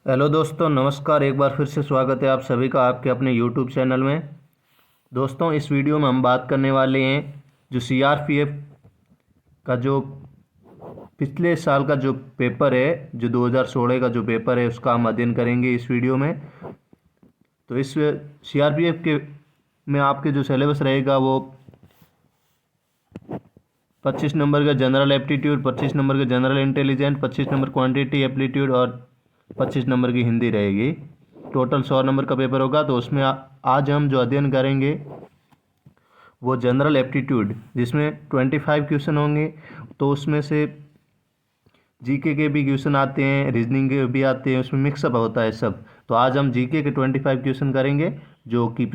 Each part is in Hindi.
हेलो दोस्तों, नमस्कार। एक बार फिर से स्वागत है आप सभी का आपके अपने यूट्यूब चैनल में। दोस्तों, इस वीडियो में हम बात करने वाले हैं जो सीआरपीएफ का जो पिछले साल का जो पेपर है, जो 2016 का जो पेपर है, उसका हम अध्ययन करेंगे इस वीडियो में। तो इस सीआरपीएफ के में आपके जो सिलेबस रहेगा वो 25 नंबर का जनरल एप्टीट्यूड, 25 नंबर का general intelligence, 25 number quantity aptitude और 25 नंबर की हिंदी रहेगी। टोटल 100 नंबर का पेपर होगा। तो उसमें आज हम जो अध्ययन करेंगे वो जनरल एप्टीट्यूड, जिसमें 25 क्वेश्चन होंगे। तो उसमें से जीके के भी क्वेश्चन आते हैं, रीजनिंग के भी आते हैं, उसमें मिक्सअप होता है सब। तो आज हम जीके के 25 क्वेश्चन करेंगे, जो कि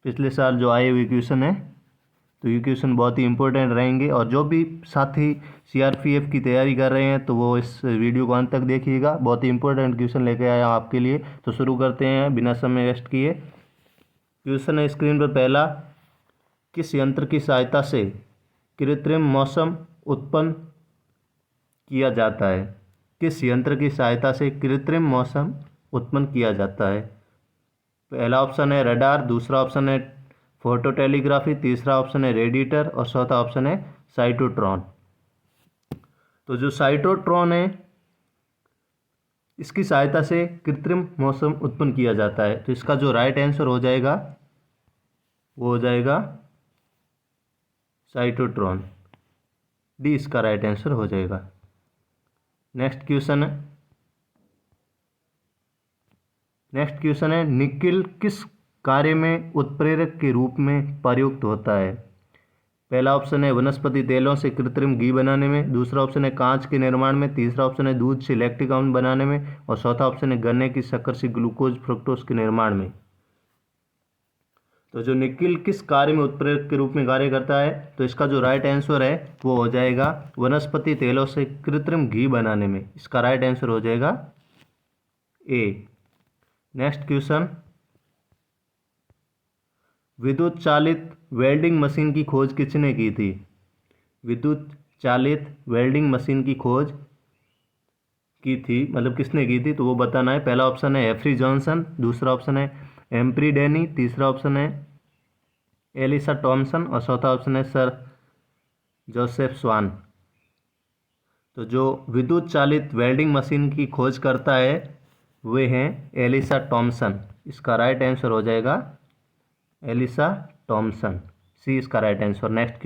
पिछले साल जो आए हुए क्वेश्चन है। तो ये क्वेश्चन बहुत ही इंपॉर्टेंट रहेंगे, और जो भी साथी सीआरपीएफ की तैयारी कर रहे हैं तो वो इस वीडियो को अंत तक देखिएगा। बहुत ही इंपॉर्टेंट क्वेश्चन लेके आया हूँ आपके लिए। तो शुरू करते हैं बिना समय वेस्ट किए। क्वेश्चन है स्क्रीन पर पहला, किस यंत्र की सहायता से कृत्रिम मौसम उत्पन्न किया जाता है? किस यंत्र की सहायता से कृत्रिम मौसम उत्पन्न किया जाता है? पहला ऑप्शन है रडार, दूसरा ऑप्शन है फोटो टेलीग्राफी, तीसरा ऑप्शन है रेडिएटर और चौथा ऑप्शन है साइटोट्रॉन। तो जो साइटोट्रॉन है, इसकी सहायता से कृत्रिम मौसम उत्पन्न किया जाता है। तो इसका जो राइट आंसर हो जाएगा वो हो जाएगा साइटोट्रॉन। डी इसका राइट आंसर हो जाएगा। नेक्स्ट क्वेश्चन है निकिल किस कार्य में उत्प्रेरक के रूप में प्रयुक्त होता है? पहला ऑप्शन है वनस्पति तेलों से कृत्रिम घी बनाने में, दूसरा ऑप्शन है कांच के निर्माण में, तीसरा ऑप्शन है दूध से लैक्टिक अम्ल बनाने में और चौथा ऑप्शन है गन्ने की शक्कर से ग्लूकोज फ्रुक्टोज के निर्माण में। तो जो निकिल किस कार्य में उत्प्रेरक के रूप में कार्य करता है, तो इसका जो राइट आंसर है वो हो जाएगा वनस्पति तेलों से कृत्रिम घी बनाने में। इसका राइट आंसर हो जाएगा ए। नेक्स्ट क्वेश्चन, विद्युत चालित वेल्डिंग मशीन की खोज किसने की थी? विद्युत चालित वेल्डिंग मशीन की खोज की थी, मतलब किसने की थी, तो वो बताना है। पहला ऑप्शन है एफरी जॉनसन, दूसरा ऑप्शन है एम्प्री डेनी, तीसरा ऑप्शन है एलिसा टॉमसन और चौथा ऑप्शन है सर जोसेफ स्वान। तो जो विद्युत चालित वेल्डिंग मशीन की खोज करता है वे हैं एलिसा टॉमसन। इसका राइट आंसर हो जाएगा एलिसा टॉमसन। सी इसका राइट आंसर। नेक्स्ट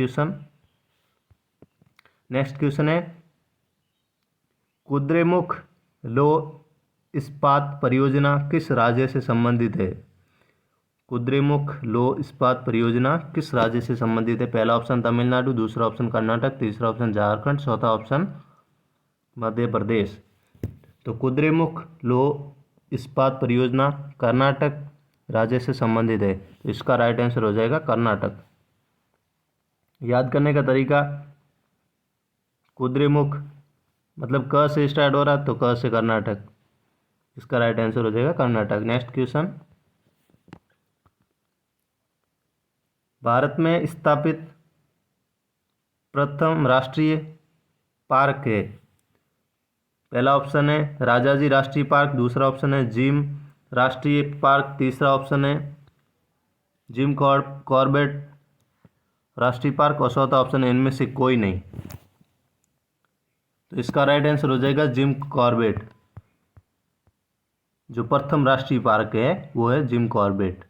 क्वेश्चन है कुद्रेमुख लौह इस्पात परियोजना किस राज्य से संबंधित है? कुद्रेमुख लौह इस्पात परियोजना किस राज्य से संबंधित है? पहला ऑप्शन तमिलनाडु, दूसरा ऑप्शन कर्नाटक, तीसरा ऑप्शन झारखंड, चौथा ऑप्शन मध्य प्रदेश। तो कुद्रेमुख लौह इस्पात परियोजना कर्नाटक राज्य से संबंधित है। तो इसका राइट आंसर हो जाएगा कर्नाटक। याद करने का तरीका, कुद्रेमुख मतलब क से स्टार्ट हो रहा, तो क से कर्नाटक। इसका राइट आंसर हो जाएगा कर्नाटक। नेक्स्ट क्वेश्चन, भारत में स्थापित प्रथम राष्ट्रीय पार्क है? पहला ऑप्शन है राजाजी राष्ट्रीय पार्क, दूसरा ऑप्शन है जिम राष्ट्रीय पार्क, तीसरा ऑप्शन है जिम कॉर्बेट राष्ट्रीय पार्क और चौथा ऑप्शन है इनमें से कोई नहीं। तो इसका राइट आंसर हो जाएगा जिम कॉर्बेट। जो प्रथम राष्ट्रीय पार्क है वो है जिम कॉर्बेट।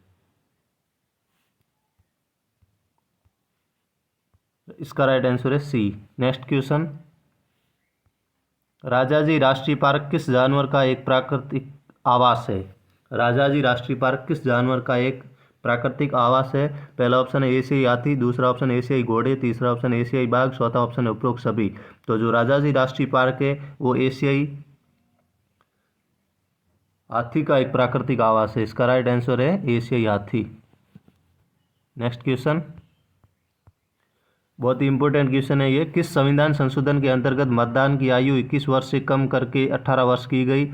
इसका राइट आंसर है सी। नेक्स्ट क्वेश्चन, राजाजी राष्ट्रीय पार्क किस जानवर का एक प्राकृतिक आवास है? राजाजी राष्ट्रीय पार्क किस जानवर का एक प्राकृतिक आवास है? पहला ऑप्शन है एशियाई हाथी, दूसरा ऑप्शन एशियाई घोड़े, तीसरा ऑप्शन एशियाई बाघ, चौथा ऑप्शन है उपरोक्त सभी। तो जो राजाजी राष्ट्रीय पार्क है वो एशियाई हाथी का एक प्राकृतिक आवास है। इसका राइट आंसर है एशियाई हाथी। नेक्स्ट क्वेश्चन, बहुत ही इंपॉर्टेंट क्वेश्चन है ये। किस संविधान संशोधन के अंतर्गत मतदान की आयु 21 वर्ष से कम करके 18 वर्ष की गई?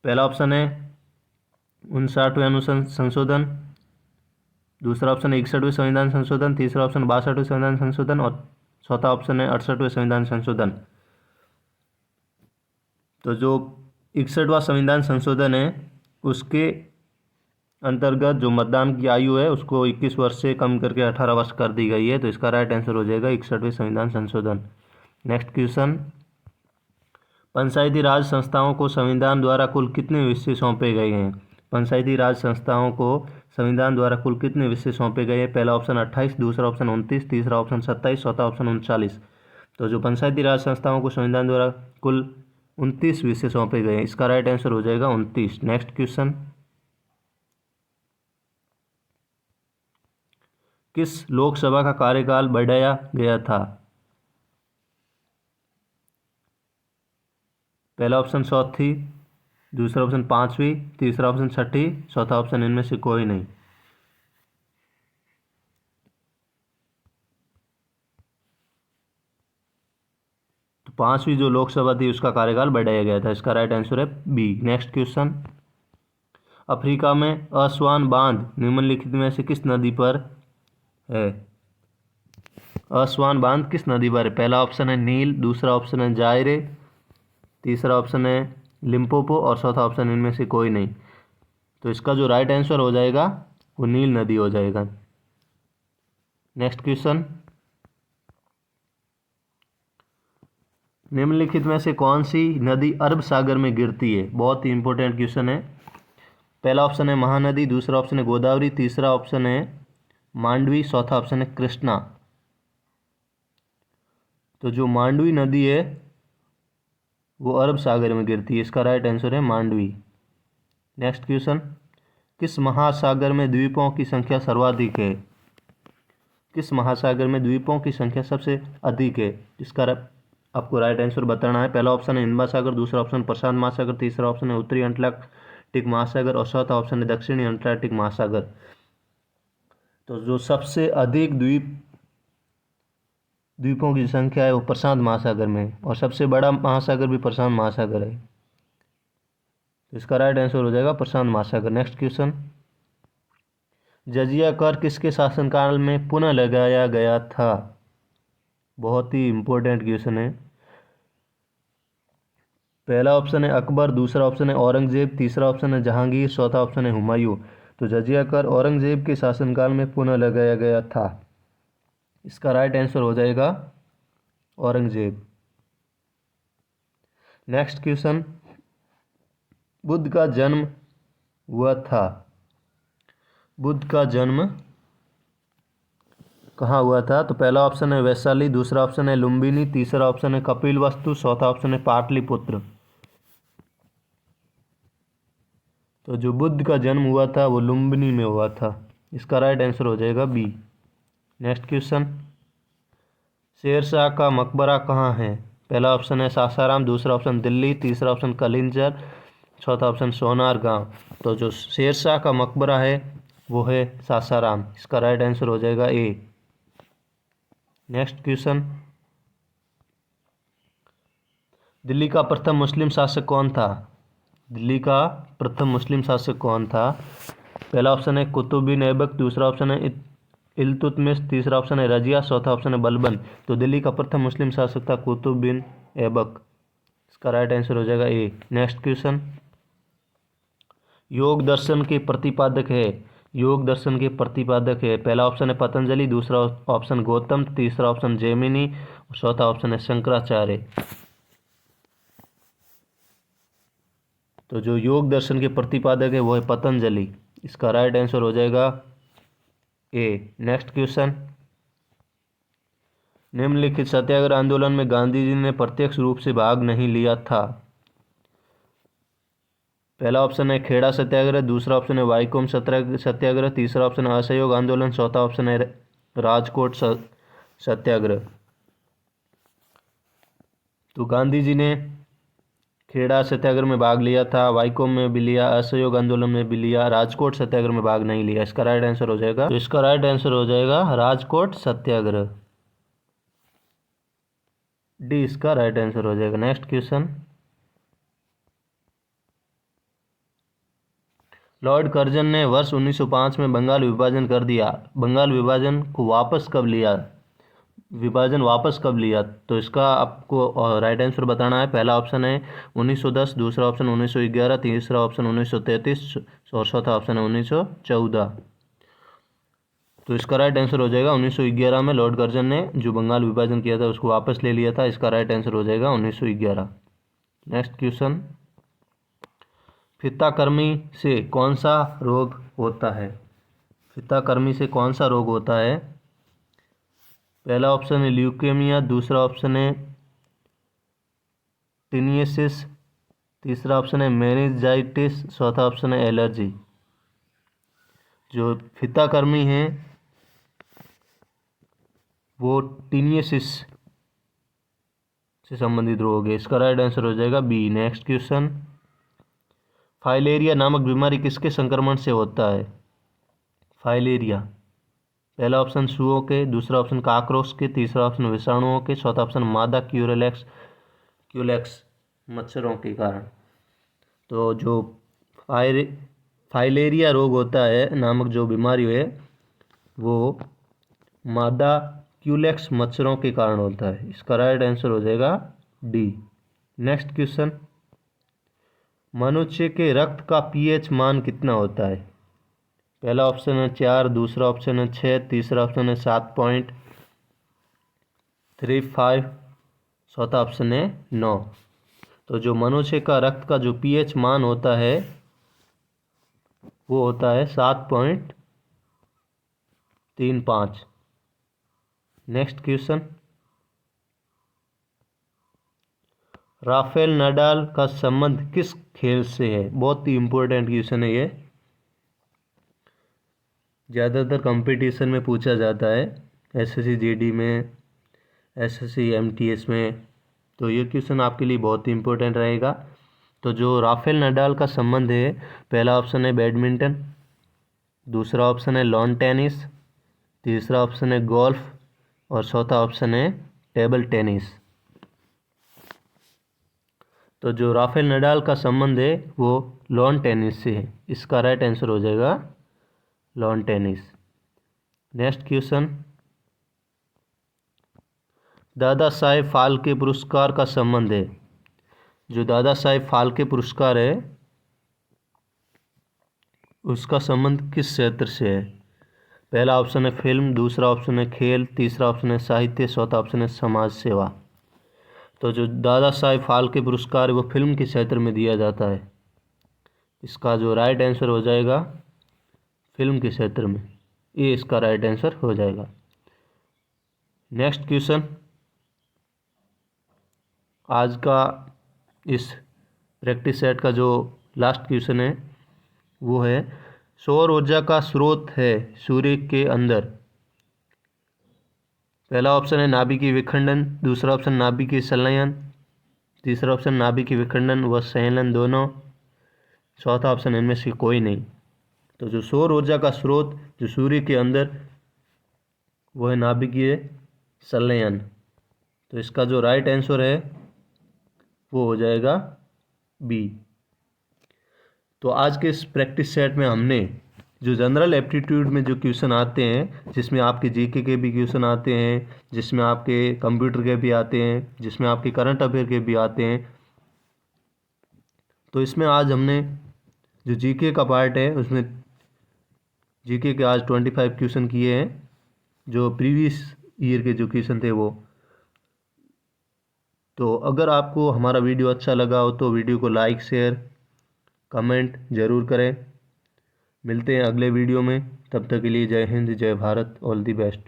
पहला ऑप्शन है 59वें संशोधन, दूसरा ऑप्शन है 61वें संविधान संशोधन, तीसरा ऑप्शन 62वें संविधान संशोधन और चौथा ऑप्शन है 68वें संविधान संशोधन। तो जो 61वां संविधान संशोधन है उसके अंतर्गत जो मतदान की आयु है उसको 21 वर्ष से कम करके 18 वर्ष कर दी गई है। तो इसका राइट आंसर हो जाएगा 61वें संविधान संशोधन। नेक्स्ट क्वेश्चन, पंचायती राज संस्थाओं को संविधान द्वारा कुल कितने विषय सौंपे गए हैं? पंचायती राज संस्थाओं को संविधान द्वारा कुल कितने विषय सौंपे गए हैं? पहला ऑप्शन 28, दूसरा ऑप्शन 29, तीसरा ऑप्शन 27, चौथा ऑप्शन 39। तो जो पंचायती राज संस्थाओं को संविधान द्वारा कुल 29 विषय सौंपे गए हैं, इसका राइट आंसर हो जाएगा 29। नेक्स्ट क्वेश्चन, किस लोकसभा का कार्यकाल बढ़ाया गया था? पहला ऑप्शन 4थी, दूसरा ऑप्शन 5वीं, तीसरा ऑप्शन 6ठी, चौथा ऑप्शन इनमें से कोई नहीं। तो 5वीं जो लोकसभा थी उसका कार्यकाल बढ़ाया गया था। इसका राइट आंसर है बी। नेक्स्ट क्वेश्चन, अफ्रीका में असवान बांध निम्नलिखित में से किस नदी पर है? असवान बांध किस नदी पर है? पहला ऑप्शन है नील, दूसरा ऑप्शन है जायरे, तीसरा ऑप्शन है लिम्पोपो और चौथा ऑप्शन इनमें से कोई नहीं। तो इसका जो राइट आंसर हो जाएगा वो नील नदी हो जाएगा। नेक्स्ट क्वेश्चन, निम्नलिखित में से कौन सी नदी अरब सागर में गिरती है? बहुत ही इंपॉर्टेंट क्वेश्चन है। पहला ऑप्शन है महानदी, दूसरा ऑप्शन है गोदावरी, तीसरा ऑप्शन है मांडवी, चौथा ऑप्शन है कृष्णा। तो जो मांडवी नदी है वो अरब सागर में गिरती है। इसका राइट आंसर है मांडवी। नेक्स्ट क्वेश्चन, किस महासागर में द्वीपों की संख्या सर्वाधिक है? किस महासागर में द्वीपों की संख्या सबसे अधिक है? इसका आपको राइट आंसर बताना है। पहला ऑप्शन है हिंद महासागर, दूसरा ऑप्शन प्रशांत महासागर, तीसरा ऑप्शन है उत्तरी अंटार्कटिक महासागर और चौथा ऑप्शन है दक्षिणी अंटार्कटिक महासागर। तो जो सबसे अधिक द्वीपों की संख्या है वो प्रशांत महासागर में है और सबसे बड़ा महासागर भी प्रशांत महासागर है। तो इसका राइट आंसर हो जाएगा प्रशांत महासागर। नेक्स्ट क्वेश्चन, जजिया कर किसके शासनकाल में पुनः लगाया गया था? बहुत ही इंपॉर्टेंट क्वेश्चन है। पहला ऑप्शन है अकबर, दूसरा ऑप्शन है औरंगजेब, तीसरा ऑप्शन है जहांगीर, चौथा ऑप्शन है हुमायूं। तो जजिया कर औरंगजेब के शासनकाल में पुनः लगाया गया था। इसका राइट आंसर हो जाएगा औरंगजेब। नेक्स्ट क्वेश्चन, बुद्ध का जन्म हुआ था? बुद्ध का जन्म कहाँ हुआ था? तो पहला ऑप्शन है वैशाली, दूसरा ऑप्शन है लुम्बिनी, तीसरा ऑप्शन है कपिलवस्तु, चौथा ऑप्शन है पाटलिपुत्र। तो जो बुद्ध का जन्म हुआ था वो लुम्बिनी में हुआ था। इसका राइट आंसर हो जाएगा बी। नेक्स्ट क्वेश्चन, शेरशाह का मकबरा कहाँ है? पहला ऑप्शन है सासाराम, दूसरा ऑप्शन दिल्ली, तीसरा ऑप्शन कलिंजर, चौथा ऑप्शन सोनार गांव। तो जो शेरशाह का मकबरा है वो है सासाराम। इसका राइट आंसर हो जाएगा ए। नेक्स्ट क्वेश्चन, दिल्ली का प्रथम मुस्लिम शासक कौन था? दिल्ली का प्रथम मुस्लिम शासक कौन था? पहला ऑप्शन है कुतुब बिन ऐबक, दूसरा ऑप्शन है इल्तुतमिश, तीसरा ऑप्शन है रजिया, चौथा ऑप्शन है बलबन। तो दिल्ली का प्रथम मुस्लिम शासक था कुतुब बिन ऐबक। इसका राइट आंसर हो जाएगा ए। नेक्स्ट क्वेश्चन, योग दर्शन के प्रतिपादक है? योग दर्शन के प्रतिपादक है, पहला ऑप्शन है पतंजलि, दूसरा ऑप्शन गौतम, तीसरा ऑप्शन जैमिनी और चौथा ऑप्शन है शंकराचार्य। तो जो योग दर्शन के प्रतिपादक है वो है पतंजलि। इसका राइट आंसर हो जाएगा ए। नेक्स्ट क्वेश्चन, निम्नलिखित सत्याग्रह आंदोलन में गांधी जी ने प्रत्यक्ष रूप से भाग नहीं लिया था? पहला ऑप्शन है खेड़ा सत्याग्रह, दूसरा ऑप्शन है वाईकोम सत्याग्रह, तीसरा ऑप्शन है असहयोग आंदोलन, चौथा ऑप्शन है राजकोट सत्याग्रह। तो गांधी जी ने खेड़ा सत्याग्रह में भाग लिया था, वाईकोम में भी लिया, असहयोग आंदोलन में भी लिया, राजकोट सत्याग्रह में भाग नहीं लिया। इसका राइट आंसर हो जाएगा, तो इसका राइट आंसर हो जाएगा राजकोट सत्याग्रह, डी इसका राइट आंसर हो जाएगा। नेक्स्ट क्वेश्चन, लॉर्ड कर्जन ने वर्ष 1905 में बंगाल विभाजन कर दिया। बंगाल विभाजन को वापस कब लिया? विभाजन वापस कब लिया, तो इसका आपको राइट आंसर बताना है। पहला ऑप्शन है 1910, दूसरा ऑप्शन 1911, तीसरा ऑप्शन 1933 और चौथा ऑप्शन है 1914। तो इसका राइट आंसर हो जाएगा 1911 में लॉर्ड कर्जन ने जो बंगाल विभाजन किया था उसको वापस ले लिया था। इसका राइट आंसर हो जाएगा 1911। नेक्स्ट क्वेश्चन, फित्ताकृमि से कौन सा रोग होता है? फित्ताकृमि से कौन सा रोग होता है? पहला ऑप्शन है ल्यूकेमिया, दूसरा ऑप्शन है टिनियसिस, तीसरा ऑप्शन है मेनिंजाइटिस, चौथा ऑप्शन है एलर्जी। जो फित्ताकृमि है वो टिनियसिस से संबंधित रोग है। इसका राइट आंसर हो जाएगा बी। नेक्स्ट क्वेश्चन, फाइलेरिया नामक बीमारी किसके संक्रमण से होता है? फाइलेरिया, पहला ऑप्शन सुओं के, दूसरा ऑप्शन काकरोच के, तीसरा ऑप्शन विषाणुओं के, चौथा ऑप्शन मादा क्यूलेक्स मच्छरों के कारण। तो जो फाइलेरिया रोग होता है नामक जो बीमारी है वो मादा क्यूलेक्स मच्छरों के कारण होता है। इसका राइट आंसर हो जाएगा डी। नेक्स्ट क्वेश्चन, मनुष्य के रक्त का पीएच मान कितना होता है? पहला ऑप्शन है 4, दूसरा ऑप्शन है 6, तीसरा ऑप्शन है 7.35, चौथा ऑप्शन है 9। तो जो मनुष्य का रक्त का जो पीएच मान होता है वो होता है 7.35। नेक्स्ट क्वेश्चन, राफेल नडाल का संबंध किस खेल से है? बहुत ही इंपॉर्टेंट क्वेश्चन है ये, ज़्यादातर कंपटीशन में पूछा जाता है, एसएससी जीडी में, एसएससी एमटीएस में। तो ये क्वेश्चन आपके लिए बहुत ही इंपॉर्टेंट रहेगा। तो जो राफेल नडाल का संबंध है, पहला ऑप्शन है बैडमिंटन, दूसरा ऑप्शन है लॉन टेनिस, तीसरा ऑप्शन है गोल्फ और चौथा ऑप्शन है टेबल टेनिस। तो जो राफेल नडाल का संबंध है वो लॉन टेनिस से है। इसका राइट आंसर हो जाएगा lawn tennis. Next question, Dada Saheb Phalke पुरस्कार का संबंध है। जो दादा साहेब फाल्के पुरस्कार है उसका संबंध किस क्षेत्र से है? पहला ऑप्शन है फिल्म, दूसरा ऑप्शन है खेल, तीसरा ऑप्शन है साहित्य, चौथा ऑप्शन है समाज सेवा। तो जो दादा साहेब फाल्के पुरस्कार है वो फिल्म के क्षेत्र में दिया जाता है। इसका जो राइट आंसर हो जाएगा फिल्म के क्षेत्र में, ये इसका राइट आंसर हो जाएगा। नेक्स्ट क्वेश्चन, आज का इस प्रैक्टिस सेट का जो लास्ट क्वेश्चन है वो है, सौर ऊर्जा का स्रोत है सूर्य के अंदर। पहला ऑप्शन है नाभिकीय विखंडन, दूसरा ऑप्शन नाभिकीय संलयन, तीसरा ऑप्शन नाभिकीय विखंडन व संलयन दोनों, चौथा ऑप्शन इनमें से कोई नहीं। तो जो सौर ऊर्जा का स्रोत जो सूर्य के अंदर वो है नाभिकीय संलयन। तो इसका जो राइट आंसर है वो हो जाएगा बी। तो आज के इस प्रैक्टिस सेट में हमने जो जनरल एप्टीट्यूड में जो क्वेश्चन आते हैं, जिसमें आपके जीके के भी क्वेश्चन आते हैं, जिसमें आपके कंप्यूटर के भी आते हैं, जिसमें आपके करंट अफेयर के भी आते हैं, तो इसमें आज हमने जो जीके का पार्ट है उसमें जीके के आज 25 क्वेश्चन किए हैं, जो प्रीवियस ईयर के जो क्वेश्चन थे वो। तो अगर आपको हमारा वीडियो अच्छा लगा हो तो वीडियो को लाइक, शेयर, कमेंट ज़रूर करें। मिलते हैं अगले वीडियो में, तब तक के लिए जय हिंद, जय भारत, ऑल दी बेस्ट।